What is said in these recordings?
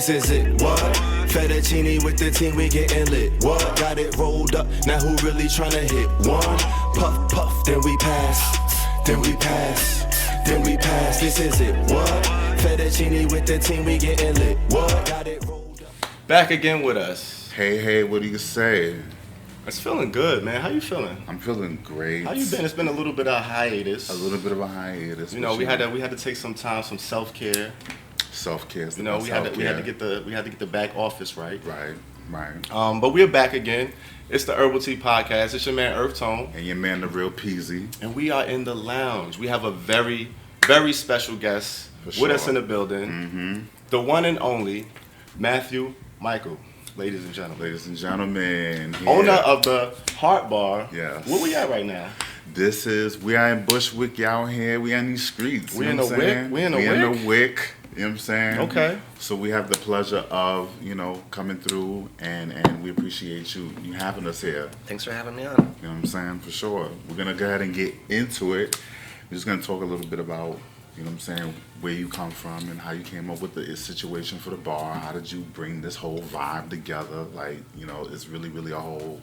This is it, what? Fettuccine with the team, we getting lit. What? Got it rolled up, now who really tryna hit one? Puff, puff, then we pass. Then we pass. Then we pass. This is it, what? Fettuccine with the team, we getting lit. What? Got it rolled up. Back again with us. Hey, what do you say? It's feeling good, man. How you feeling? I'm feeling great. How you been? It's been a little bit of a hiatus. A little bit of a hiatus. You know, we had to take some time, some self-care. Self-care. You know, we had to get the back office right. Right. But we're back again. It's the Herbal Tea Podcast. It's your man EarthTone. And your man, the real Peasy. And we are in the lounge. We have a very, very special guest with us in the building. Mm-hmm. The one and only Matthew Michael. Ladies and gentlemen. Yeah. Owner of the Hart Bar. Yes. Where we at right now? We are in Bushwick out here. We in these streets. We in the Wick? We in the Wick. You know what I'm saying? Okay. So we have the pleasure of, coming through and we appreciate you having us here. Thanks for having me on. You know what I'm saying? For sure. We're going to go ahead and get into it. We're just going to talk a little bit about, where you come from and how you came up with the situation for the bar. How did you bring this whole vibe together? Like, it's really, really a whole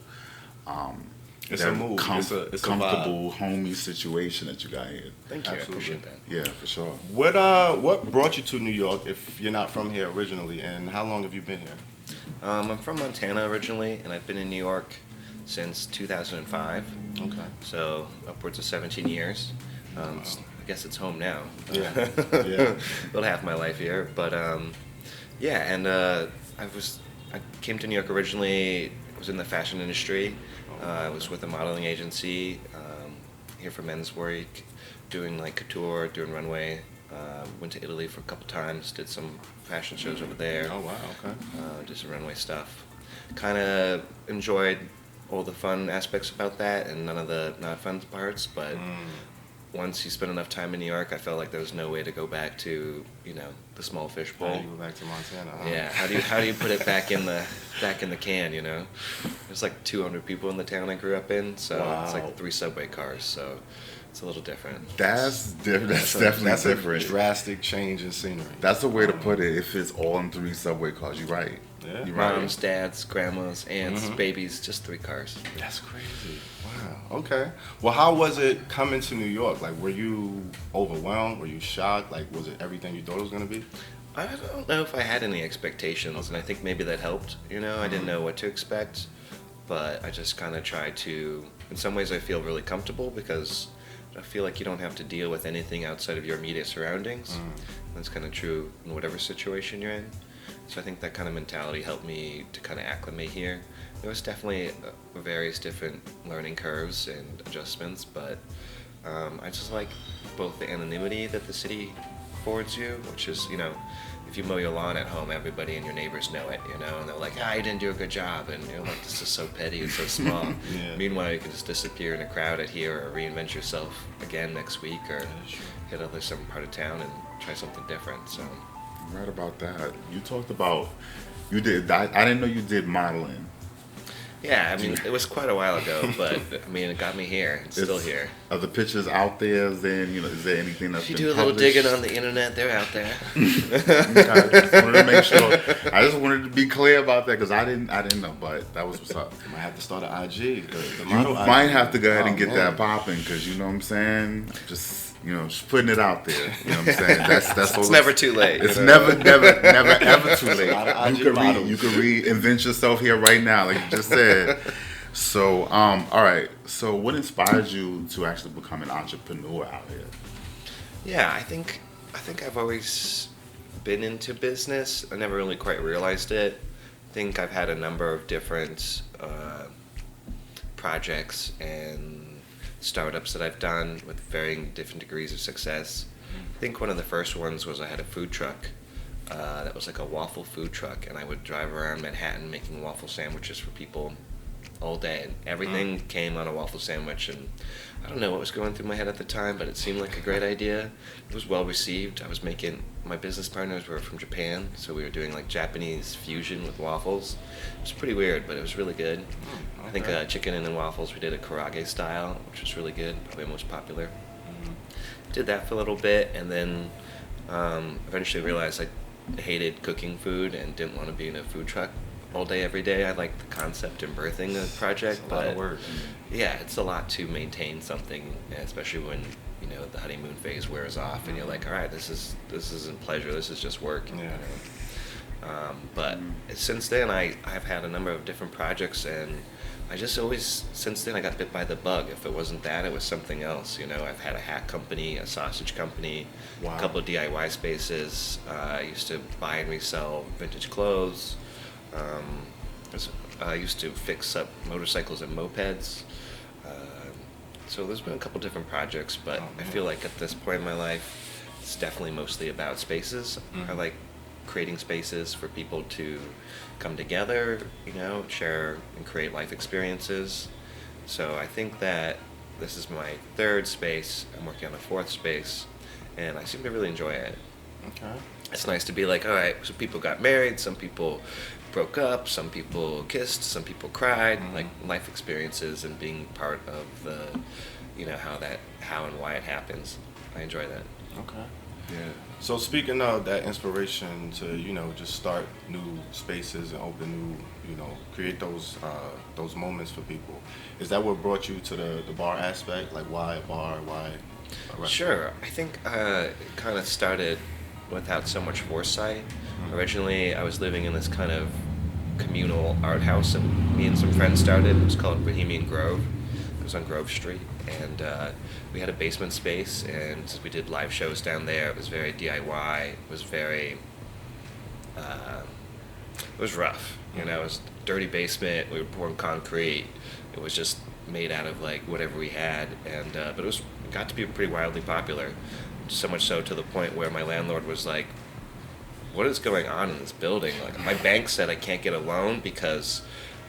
it's a move. It's a comfortable, homey situation that you got here. Thank you. Absolutely. I appreciate that. Yeah, for sure. What brought you to New York if you're not from here originally, and how long have you been here? I'm from Montana originally, and I've been in New York since 2005. Okay. So upwards of 17 years. Wow. I guess it's home now. Yeah. About half my life here, but I came to New York originally. I was in the fashion industry. I was with a modeling agency here for Men's Week, doing like couture, doing runway. Went to Italy for a couple times, did some fashion shows over there. Oh wow, okay. Did some runway stuff. Kind of enjoyed all the fun aspects about that and none of the not fun parts, but once you spend enough time in New York, I felt like there was no way to go back to, the small fish bowl. You go back to Montana. Huh? Yeah. How do you put it back in the can? There's like 200 people in the town I grew up in, so It's like 3 subway cars. So it's a little different. That's different. That's definitely different. A drastic change in scenery. That's the way to put it. If it's all in 3 subway cars, you're right. Yeah. You're right. Moms, dads, grandmas, aunts, babies, just 3 cars. That's crazy. Wow. Okay. Well, how was it coming to New York? Like, were you overwhelmed? Were you shocked? Like, was it everything you thought it was going to be? I don't know if I had any expectations, and I think maybe that helped. I didn't know what to expect, but I just kind of tried to. In some ways, I feel really comfortable because I feel like you don't have to deal with anything outside of your immediate surroundings. That's kind of true in whatever situation you're in. So I think that kind of mentality helped me to kind of acclimate here. There was definitely various different learning curves and adjustments, but I just like both the anonymity that the city affords you, which is, if you mow your lawn at home, everybody and your neighbors know it, and they're like, you didn't do a good job, and you're like, this is so petty and so small. Yeah. Meanwhile, you can just disappear in a crowd at here or reinvent yourself again next week or hit some part of town and try something different. So. Right about that. You talked about, I didn't know you did modeling. Yeah, it was quite a while ago, but it got me here. It's still here. Are the pictures out there? Is there anything that's if you been do a little digging on the internet, they're out there. I just wanted to be clear about that because I didn't know, but that was what's up. You might have to start an IG. You might have to go ahead and get that popping because you know what I'm saying. Just putting it out there. You know what I'm saying? That's it's never too late. It's never ever too late. You can reinvent yourself here right now, like you just said. So, all right. So, what inspired you to actually become an entrepreneur out here? Yeah, I think I've always been into business. I never really quite realized it. I think I've had a number of different projects and startups that I've done with varying different degrees of success. I think one of the first ones was I had a food truck that was like a waffle food truck, and I would drive around Manhattan making waffle sandwiches for people all day, and everything came on a waffle sandwich, and I don't know what was going through my head at the time, but it seemed like a great idea. It was well received. My business partners were from Japan, so we were doing like Japanese fusion with waffles. It was pretty weird, but it was really good. I think chicken and waffles, we did a karage style, which was really good, probably most popular. Did that for a little bit, and then eventually realized hated cooking food and didn't want to be in a food truck all day every day. I like the concept and birthing a project, It's a lot but of work. yeah, it's a lot to maintain something, especially when the honeymoon phase wears off and you're like, all right, this isn't pleasure, this is just work. Yeah. But since then, I've had a number of different projects, and I just always, since then, I got bit by the bug. If it wasn't that, it was something else. I've had a hat company, a sausage company, Wow. a couple of DIY spaces. I used to buy and resell vintage clothes. I used to fix up motorcycles and mopeds. So there's been a couple different projects, but I feel like at this point in my life, it's definitely mostly about spaces. I like creating spaces for people to come together, share and create life experiences. So I think that this is my third space. I'm working on a fourth space, and I seem to really enjoy it. Okay. It's nice to be like, all right, some people got married, some people broke up, some people kissed, some people cried, like life experiences and being part of the, how and why it happens. I enjoy that. Okay. Yeah. So speaking of that inspiration to, just start new spaces and open new, create those moments for people, is that what brought you to the bar aspect? Like why a bar, why a restaurant? Sure. I think it kind of started without so much foresight. Originally, I was living in this kind of communal art house, and me and some friends started. It was called Bohemian Grove. It was on Grove Street, and we had a basement space, and we did live shows down there. It was very DIY. It was very, it was rough. It was a dirty basement. We were pouring concrete. It was just made out of like whatever we had, and but it got to be pretty wildly popular. So much so to the point where my landlord was like, what is going on in this building? Like, my bank said I can't get a loan because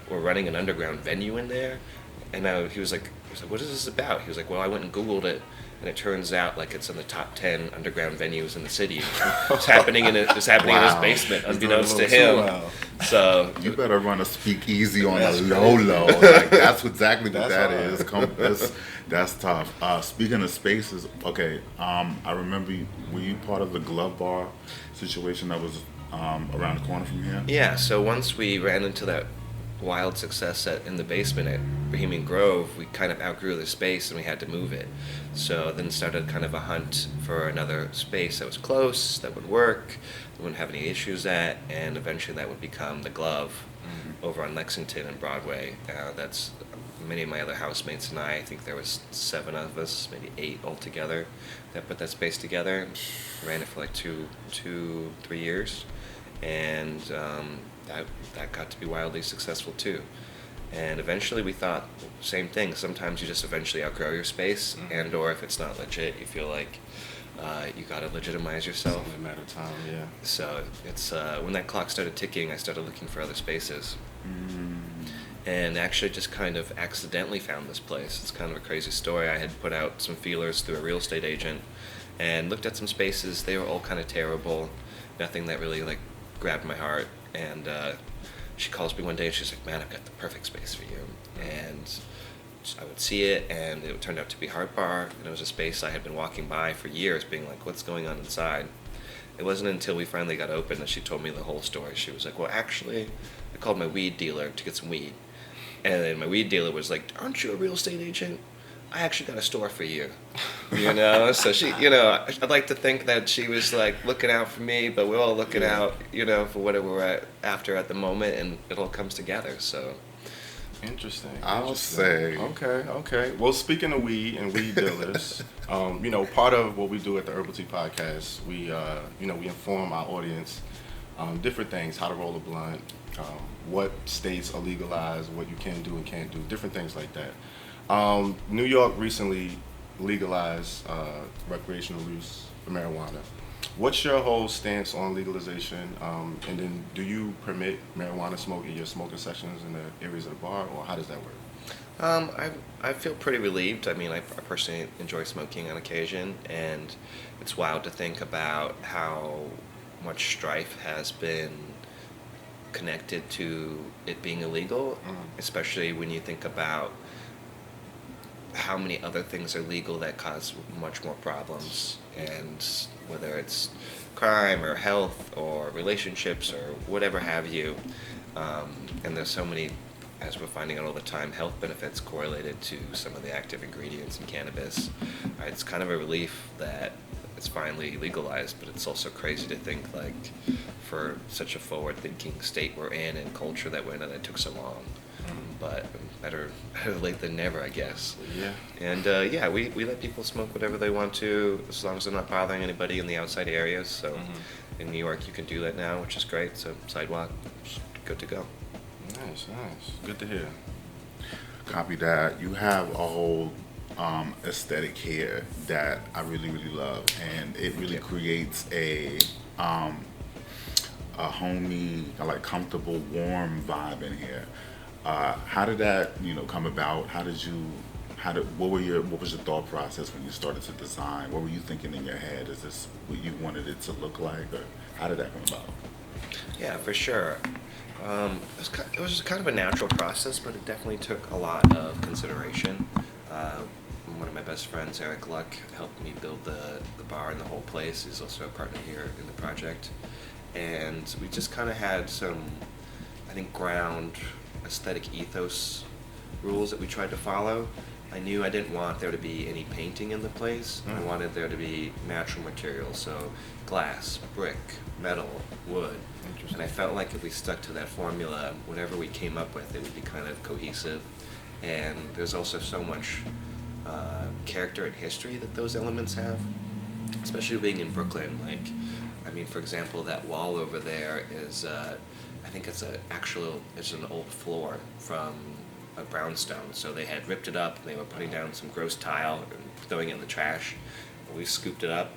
we're running an underground venue in there. And he was like, what is this about? He was like, well, I went and Googled it, and it turns out like it's in the top 10 underground venues in the city. It's happening in his basement, unbeknownst to him. So you better run a speakeasy on a low. Like, that's exactly what that is. That's tough. Speaking of spaces, okay, I remember, were you part of the Glove Bar situation that was around the corner from here? Yeah, so once we ran into that wild success in the basement at Bohemian Grove, we kind of outgrew the space and we had to move it. So then started kind of a hunt for another space that was close, that would work, that wouldn't have any issues at, and eventually that would become the Glove over on Lexington and Broadway. That's many of my other housemates and I think there was 7 of us, maybe 8 altogether, that put that space together. Ran it for like 3 years, and that got to be wildly successful too. And eventually we thought, same thing, sometimes you just eventually outgrow your space, and or if it's not legit, you feel like you gotta legitimize yourself. It's only a matter of time, yeah. So it's when that clock started ticking, I started looking for other spaces. And actually just kind of accidentally found this place. It's kind of a crazy story. I had put out some feelers through a real estate agent and looked at some spaces. They were all kind of terrible, nothing that really like grabbed my heart. And she calls me one day and she's like, man, I've got the perfect space for you. And I would see it, and it turned out to be Hart Bar, and it was a space I had been walking by for years being like, what's going on inside? It wasn't until we finally got open that she told me the whole story. She was like, well, actually, I called my weed dealer to get some weed. And then my weed dealer was like, aren't you a real estate agent? I actually got a store for you. So she, I'd like to think that she was like looking out for me, but we're all looking out, for whatever we're after at the moment, and it all comes together, so. Interesting. I'll say. Okay. Well, speaking of weed and weed dealers, part of what we do at the Herbal Tea Podcast, we inform our audience different things, how to roll a blunt, what states are legalized, what you can do and can't do, different things like that. New York recently legalized recreational use for marijuana. What's your whole stance on legalization? And then do you permit marijuana smoke in your smoking sessions in the areas of the bar, or how does that work? I feel pretty relieved. I mean, I personally enjoy smoking on occasion, and it's wild to think about how much strife has been connected to it being illegal, especially when you think about how many other things are legal that cause much more problems, and whether it's crime or health or relationships or whatever have you. And there's so many, as we're finding out all the time, health benefits correlated to some of the active ingredients in cannabis. It's kind of a relief that it's finally legalized, but it's also crazy to think, like, for such a forward-thinking state we're in and culture that we're in, that it took so long. But better late than never, I guess. Yeah. And we let people smoke whatever they want to, as long as they're not bothering anybody in the outside areas. So in New York, you can do that now, which is great. So sidewalk, good to go. Nice. Good to hear. Copy that. You have a whole aesthetic here that I really, really love, and it really creates a homey, like comfortable, warm vibe in here. How did that, come about? What was your thought process when you started to design? What were you thinking in your head? Is this what you wanted it to look like, or how did that come about? Yeah, for sure. It was kind of a natural process, but it definitely took a lot of consideration. One of my best friends, Eric Luck, helped me build the bar and the whole place. He's also a partner here in the project. And we just kind of had some, I think, ground aesthetic ethos rules that we tried to follow. I knew I didn't want there to be any painting in the place. I wanted there to be natural materials, so glass, brick, metal, wood. And I felt like if we stuck to that formula, whatever we came up with, it would be kind of cohesive. And there's also so much character and history that those elements have, especially being in Brooklyn. For example, that wall over there is, I think it's an old floor from a brownstone. So they had ripped it up, and they were putting down some gross tile and throwing it in the trash. And we scooped it up,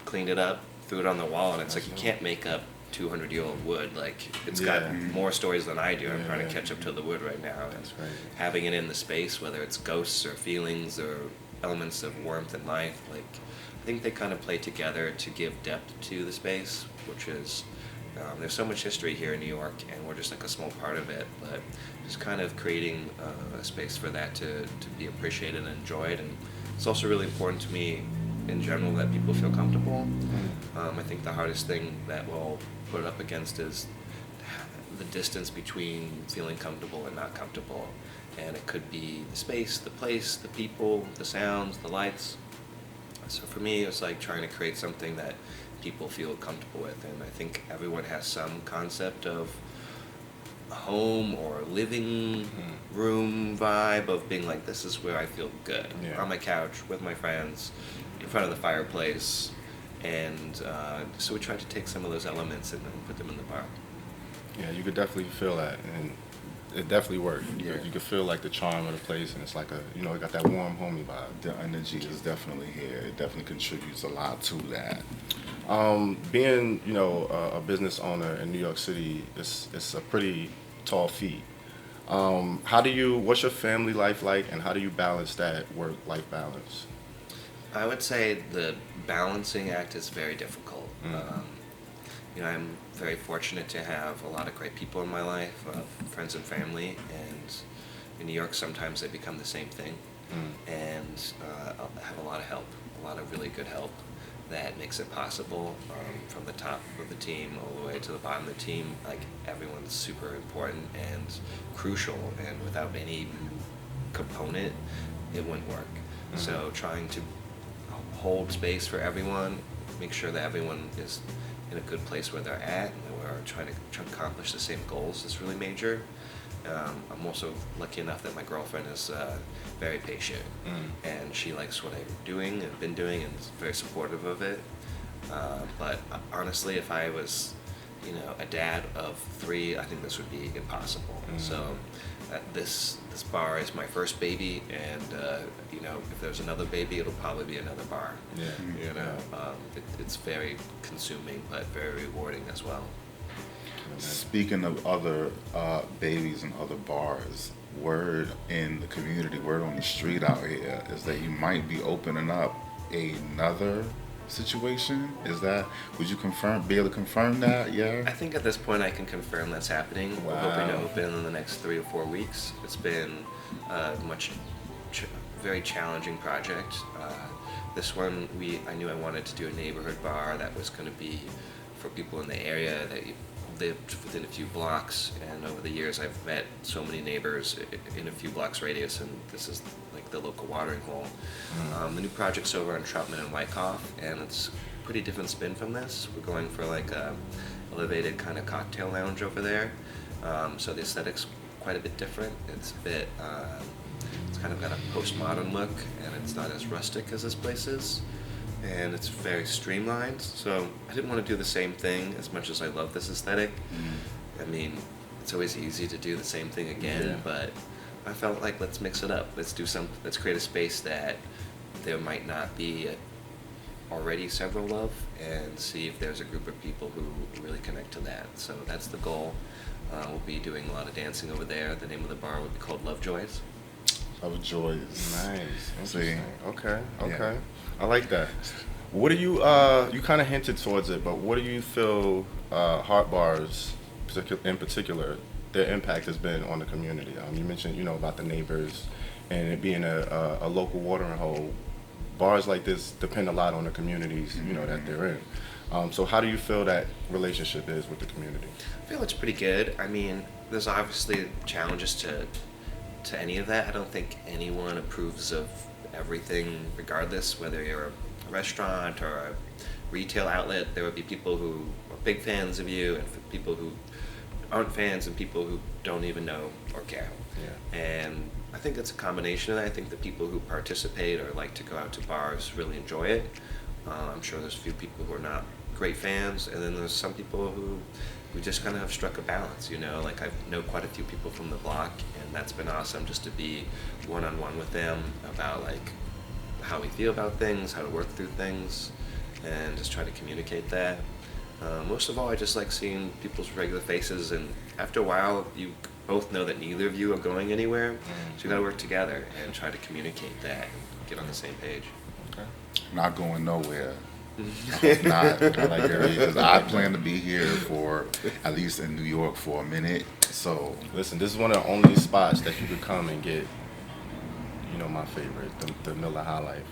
cleaned it up, threw it on the wall, and it's like you can't make up 200-year-old wood. Like, it's got more stories than I do. I'm trying to catch up to the wood right now. That's right. Having it in the space, whether it's ghosts or feelings or elements of warmth and life, like, I think they kind of play together to give depth to the space, which is, there's so much history here in New York, and we're just like a small part of it, but just kind of creating a space for that to be appreciated and enjoyed. And it's also really important to me in general that people feel comfortable. I think the hardest thing that we'll put up against is the distance between feeling comfortable and not comfortable. And it could be the space, the place, the people, the sounds, the lights. So for me, it was like trying to create something that people feel comfortable with. And I think everyone has some concept of a home or living room vibe of being like, this is where I feel good. On my couch with my friends, in front of the fireplace. And so we tried to take some of those elements and then put them in the bar. Yeah, you could definitely feel that, and it definitely worked. You could feel like the charm of the place, and it's like it got that warm, homey vibe. The energy is definitely here. It definitely contributes a lot to that. Being, a business owner in New York City, it's a pretty tall feat. What's your family life like, and how do you balance that work-life balance? I would say the balancing act is very difficult. I'm very fortunate to have a lot of great people in my life, friends and family, and in New York sometimes they become the same thing. And I have a lot of help, a lot of really good help that makes it possible, from the top of the team all the way to the bottom of the team. Like, everyone's super important and crucial, and without any component, it wouldn't work. So trying to hold space for everyone, make sure that everyone is in a good place where they're at, and that we're trying to accomplish the same goals is really major. I'm also lucky enough that my girlfriend is very patient, and she likes what I'm doing and been doing, and is very supportive of it. But honestly, if I was, a dad of 3, I think this would be impossible. So this bar is my first baby, and if there's another baby, it'll probably be another bar. It's very consuming, but very rewarding as well. Speaking of other babies and other bars, word in the community, word on the street out here is that you might be opening up another situation. Would you be able to confirm that? Yeah. I think at this point I can confirm that's happening. Wow. We're hoping to open in the next 3 or 4 weeks. It's been a very challenging project. This one, I knew I wanted to do a neighborhood bar that was going to be for people in the area that lived within a few blocks. And over the years, I've met so many neighbors in a few blocks radius, and this is like the local watering hole. The new project's over on Troutman and Wyckoff, and it's a pretty different spin from this. We're going for like a elevated kind of cocktail lounge over there. So the aesthetic's quite a bit different. It's a bit, it's kind of got a postmodern look, and it's not as rustic as this place is. And it's very streamlined, so I didn't want to do the same thing as much as I love this aesthetic. I mean, it's always easy to do the same thing again, but I felt like let's mix it up. Let's create a space that there might not be already several of, and see if there's a group of people who really connect to that. So that's the goal. We'll be doing a lot of dancing over there. The name of the bar would be called Lovejoys. Lovejoys. Nice. See? Okay. Yeah. I like that. What do you, you kind of hinted towards it, but what do you feel Hart Bars, in particular, their impact has been on the community? You mentioned, about the neighbors and it being a local watering hole. Bars like this depend a lot on the communities, that they're in. So how do you feel that relationship is with the community? I feel it's pretty good. I mean, there's obviously challenges to any of that. I don't think anyone approves of everything, regardless whether you're a restaurant or a retail outlet. There would be people who are big fans of you, and people who aren't fans, and people who don't even know or care. Yeah. And I think it's a combination of that. I think the people who participate or like to go out to bars really enjoy it. I'm sure there's a few people who are not great fans, and then there's some people who we just kind of have struck a balance, Like I know quite a few people from the block, and that's been awesome just to be one-on-one with them about like how we feel about things, how to work through things, and just try to communicate that. Most of all, I just like seeing people's regular faces, and after a while, you both know that neither of you are going anywhere, so you got to work together and try to communicate that, and get on the same page. Okay. Not going nowhere. I like that because I plan to be here for at least in New York for a minute. So Listen, this is one of the only spots that you could come and get, my favorite, the Miller High Life.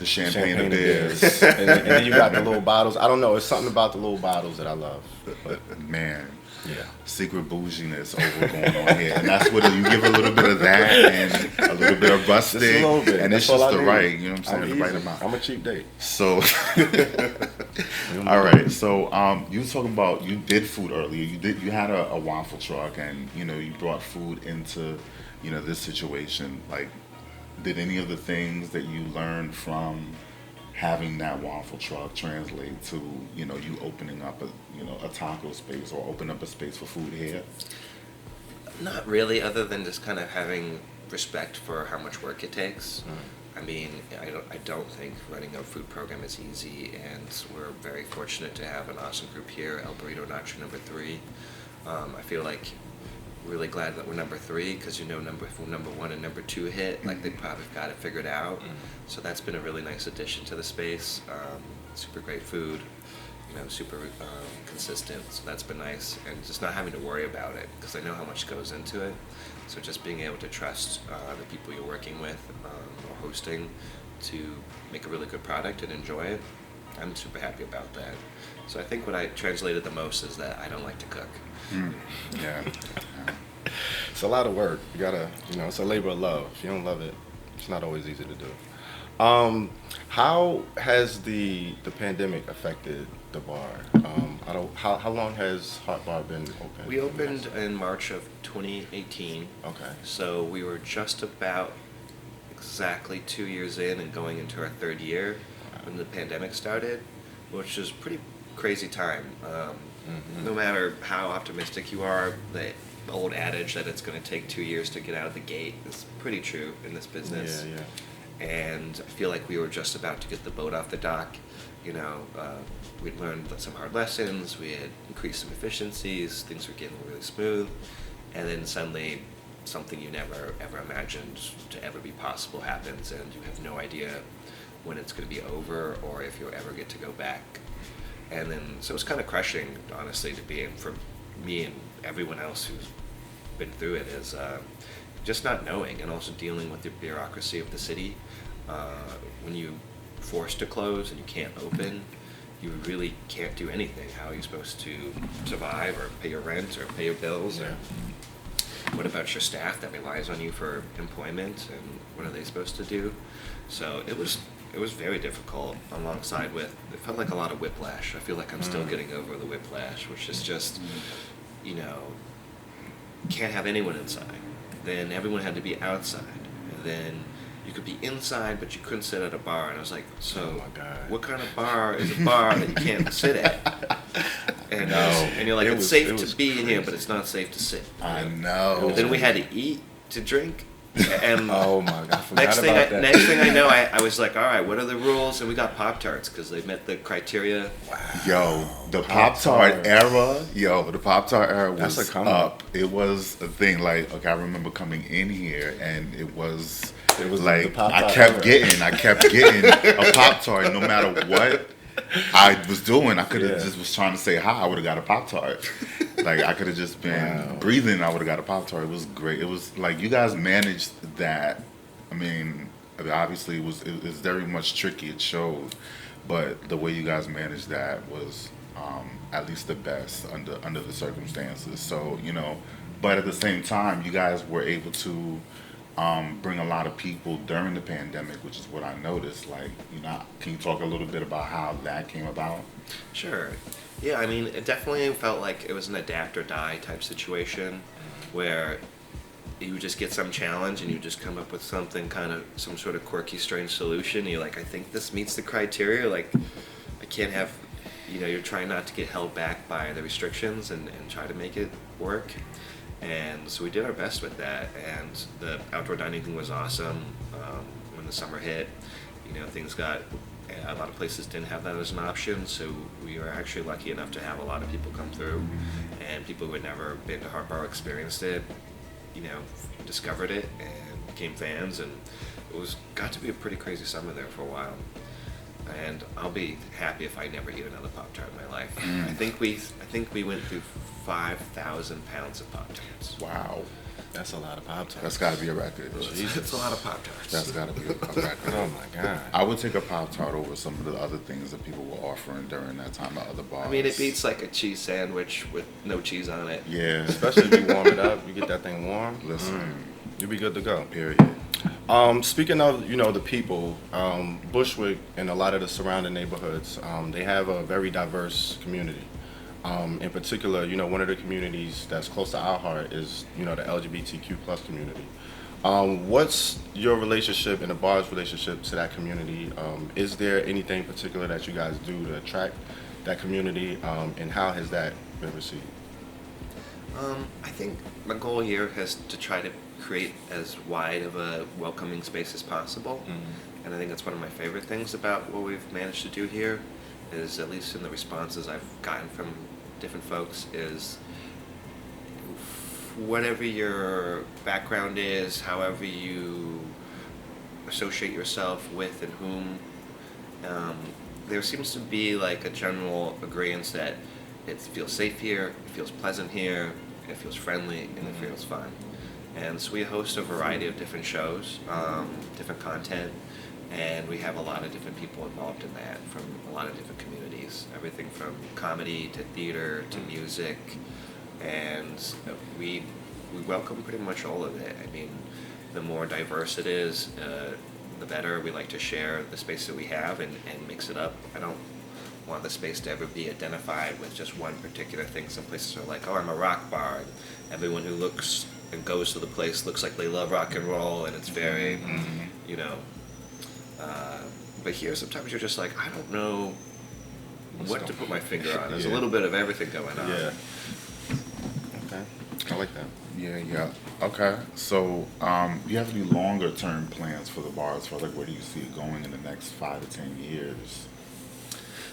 the champagne of beers. and then you got the little bottles. I don't know, it's something about the little bottles that I love. But Man, yeah. secret bouginess over going on here, and that's what you give a little bit of that and a little bit of rustic, Just a little bit. and it's That's all just I the need. right, you know what I'm saying, the right easy. amount. I'm a cheap date. So, all right. So, you were talking about you did food earlier. You had a waffle truck, and you brought food into this situation. Like, did any of the things that you learned from having that waffle truck translate to you opening up a taco space or open up a space for food here? Not really, other than just kind of having respect for how much work it takes. I mean, I don't think running a food program is easy, and we're very fortunate to have an awesome group here, El Burrito Nacho number 3. I feel like really glad that we're number 3, because if number 1 and number 2 hit, like they probably got it figured out. So that's been a really nice addition to the space. Super great food, super consistent, so that's been nice, and just not having to worry about it, because I know how much goes into it. So just being able to trust the people you're working with or hosting to make a really good product and enjoy it, I'm super happy about that. So I think what I translated the most is that I don't like to cook. Yeah. It's a lot of work. You gotta, it's a labor of love. If you don't love it, it's not always easy to do. How has the pandemic affected the bar? How long has Hart Bar been open? We opened in March of 2018. Okay. So we were just about exactly 2 years in and going into our 3rd year when the pandemic started, which was a pretty crazy time. No matter how optimistic you are, the old adage that it's going to take 2 years to get out of the gate is pretty true in this business. Yeah. And I feel like we were just about to get the boat off the dock. We'd learned some hard lessons, we had increased some efficiencies, things were getting really smooth, and then suddenly something you never ever imagined to ever be possible happens, and you have no idea when it's going to be over or if you'll ever get to go back. And then, so it's kind of crushing, honestly, to be in for me and everyone else who's been through it, is just not knowing, and also dealing with the bureaucracy of the city. When you forced to close and you can't open, you really can't do anything. How are you supposed to survive or pay your rent or pay your bills? Yeah. Or what about your staff that relies on you for employment, and what are they supposed to do? So it was very difficult, alongside with, it felt like a lot of whiplash. I feel like I'm still getting over the whiplash, which is just, you know, can't have anyone inside. Then everyone had to be outside. And then you could be inside, but you couldn't sit at a bar. And I was like, so Oh my God. what kind of bar is a bar that you can't sit at? And, and you're like, It it's was- safe it to was be in here, but crazy. it's not safe to sit. I know. And then we had to eat, to drink. And Oh my God, I forgot next thing about I know, I was like, all right, what are the rules? And we got Pop-Tarts because they met the criteria. Yo, the Pop-Tart. Pop-Tart era, the Pop-Tart era That's was a come up. It was a thing. Like, okay, I remember coming in here and it was the like, Pop-Tart I kept era. getting a Pop-Tart no matter what I was doing. I could have Yeah. just was trying to say hi, I would have got a Pop-Tart. Like, I could have just been breathing, I would have got a Pop-Tart. It was great. It was like, you guys managed that. I mean, obviously it was very much tricky, it showed, but the way you guys managed that was at least the best under the circumstances. So, you know, but at the same time, you guys were able to bring a lot of people during the pandemic, which is what I noticed. Like, you know, can you talk a little bit about how that came about? Sure. Yeah, I mean, it definitely felt like it was an adapt or die type situation where you just get some challenge and you just come up with something kind of, some sort of quirky, strange solution. And you're like, I think this meets the criteria. Like, I can't have, you know, you're trying not to get held back by the restrictions and try to make it work. And so we did our best with that. And the outdoor dining thing was awesome. When the summer hit, you know, things got, a lot of places didn't have that as an option, so we were actually lucky enough to have a lot of people come through, and people who had never been to Hart Bar experienced it, you know, discovered it and became fans, and it got to be a pretty crazy summer there for a while. And I'll be happy if I never eat another Pop-Tart in my life. I think we went through 5,000 pounds of Pop-Tarts. Wow. That's a lot of Pop-Tarts. That's got to be a record. It's a lot of Pop-Tarts. That's got to be a record. Oh my God. I would take a Pop-Tart over some of the other things that people were offering during that time at other bars. I mean, it beats like a cheese sandwich with no cheese on it. Yeah. Especially if you warm it up, you get that thing warm. Listen. You'll be good to go. Period. Speaking of, you know, the people, Bushwick and a lot of the surrounding neighborhoods, they have a very diverse community. In particular, you know, one of the communities that's close to our heart is, you know, the LGBTQ plus community. What's your relationship and the bar's relationship to that community? Is there anything particular that you guys do to attract that community, and how has that been received? I think my goal here is to try to create as wide of a welcoming space as possible. And I think that's one of my favorite things about what we've managed to do here, is at least in the responses I've gotten from different folks, is whatever your background is, however you associate yourself with and whom, there seems to be like a general agreement that it feels safe here, it feels pleasant here, it feels friendly, and it feels fun. And so we host a variety of different shows, different content, and we have a lot of different people involved in that from a lot of different communities. Everything from comedy to theater to music, and we welcome pretty much all of it. I mean, the more diverse it is, the better. We like to share the space that we have and mix it up. I don't want the space to ever be identified with just one particular thing. Some places are like, oh, I'm a rock bar, and everyone who looks and goes to the place looks like they love rock and roll, and it's very, you know. But here, sometimes you're just like, I don't know what to put my finger on. There's a little bit of everything going on. Yeah. Okay. I like that. Yeah. Okay. So, do you have any longer term plans for the bar as far as like where do you see it going in the next 5 to 10 years?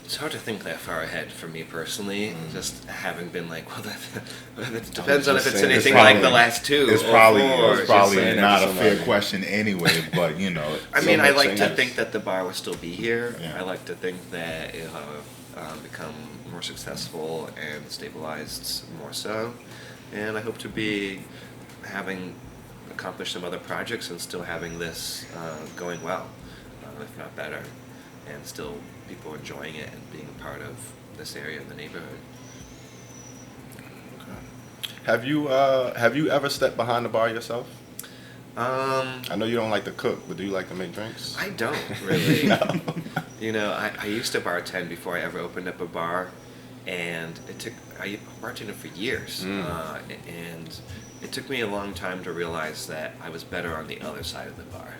It's hard to think that far ahead for me personally, just having been like, well, it depends on if it's saying, anything it's like probably- the last two. It's or probably four, it's just probably saying that not to a fair somebody. question anyway, but you know. I mean, I much like saying to that. think that the bar will still be here. Yeah. I like to think that it'll have become more successful and stabilized more so. And I hope to be having accomplished some other projects and still having this going well, if not better. and still people enjoying it and being a part of this area in the neighborhood. Have you ever stepped behind the bar yourself? I know you don't like to cook, but do you like to make drinks? I don't really. No. You know, I used to bartend before I ever opened up a bar, and I bartended for years, and it took me a long time to realize that I was better on the other side of the bar.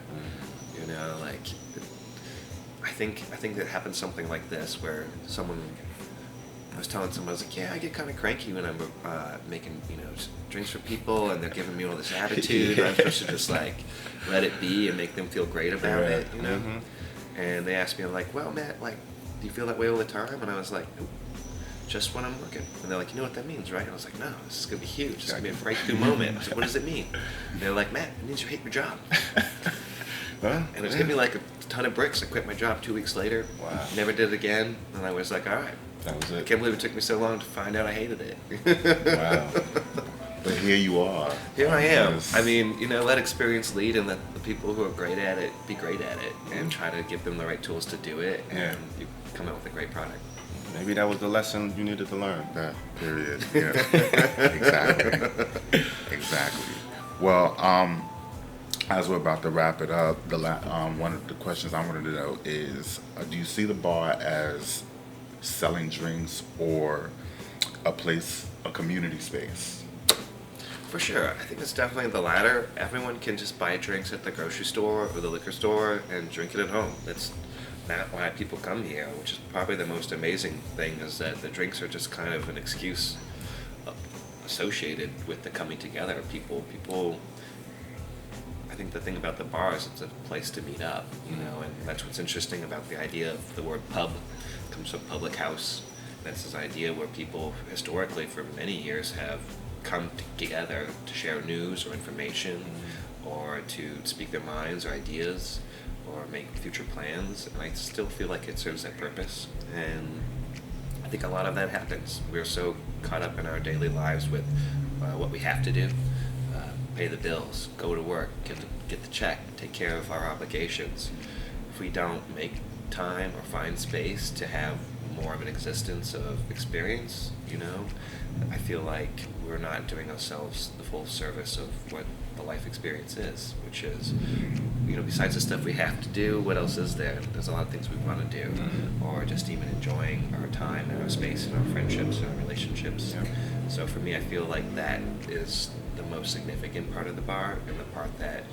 You know, like I think that happened something like this where I was telling someone, I was like, yeah, I get kind of cranky when I'm making, drinks for people, and they're giving me all this attitude. I'm supposed to just like let it be and make them feel great about it, you know. And they asked me, I'm like, well, Matt, like, do you feel that way all the time? And I was like, nope, just when I'm working. And they're like, you know what that means, right? And I was like, no, this is gonna be huge. It's gonna be a breakthrough moment. I said, what does it mean? And they're like, Matt, it means you hate your job. And it hit me like a ton of bricks. I quit my job 2 weeks later. Wow. Never did it again. And I was like, all right. That was I it. can't believe it took me so long to find out I hated it. Wow. But here you are. Here I am. Yes. I mean, let experience lead, and let the people who are great at it be great at it, and try to give them the right tools to do it, and you come out with a great product. Maybe that was the lesson you needed to learn. That period. Yeah. Exactly. Well, as we're about to wrap it up, one of the questions I wanted to know is, do you see the bar as selling drinks or a community space? For sure. I think it's definitely the latter. Everyone can just buy drinks at the grocery store or the liquor store and drink it at home. That's not why people come here, which is probably the most amazing thing, is that the drinks are just kind of an excuse associated with the coming together of people. I think the thing about the bar is it's a place to meet up, and that's what's interesting about the idea of the word pub. It comes from public house. That's this idea where people historically for many years have come together to share news or information, or to speak their minds or ideas, or make future plans. And I still feel like it serves that purpose. And I think a lot of that happens. We're so caught up in our daily lives with what we have to do, pay the bills, go to work, get the check, take care of our obligations. If we don't make time or find space to have more of an existence of experience, I feel like we're not doing ourselves the full service of what the life experience is, which is, besides the stuff we have to do, what else is there? There's a lot of things we want to do, or just even enjoying our time and our space and our friendships and our relationships. Yeah. So for me, I feel like that is the most significant part of the bar, and the part that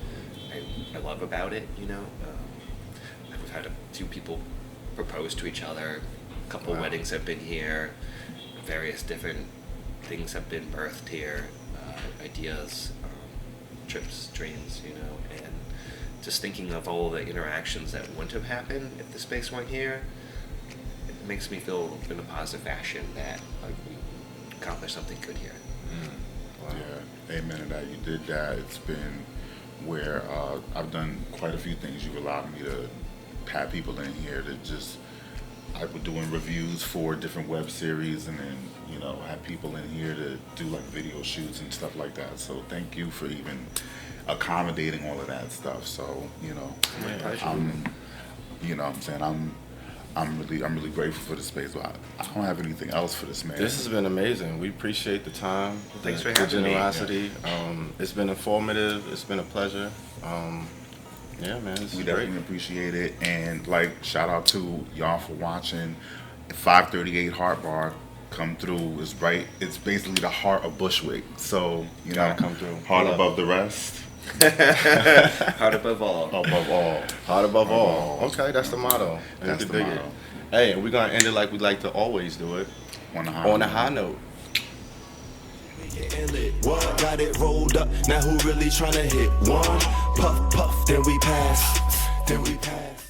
I love about it. We've had a few people propose to each other, a couple weddings have been here, various different things have been birthed here, ideas, trips, dreams, and just thinking of all the interactions that wouldn't have happened if the space weren't here, it makes me feel in a positive fashion that we accomplished something good here. Wow. Yeah, amen to that. You did that. It's been where I've done quite a few things. You've allowed me to have people in here to just, I was doing reviews for different web series, and then have people in here to do like video shoots and stuff like that. So thank you for even accommodating all of that stuff. So My pleasure. I'm saying I'm really grateful for the space. But I don't have anything else for this, man. This has been amazing. We appreciate the time, Thanks for the having me. generosity. It's been informative. It's been a pleasure. Yeah, man, this We is definitely great. appreciate it, and shout out to y'all for watching. 538 Hart Bar, come through. It's basically the heart of Bushwick. So Gotta come through. Heart Yeah. above the rest. Heart above all. Above all. Heart above all. all. Okay, that's the motto. That's You the can dig motto. it. Hey, and we're gonna end it like we like to always do it, On on a high note. We getting lit. What? Got it rolled up. Now who really tryna hit one? Puff, puff, then we pass. Then we pass.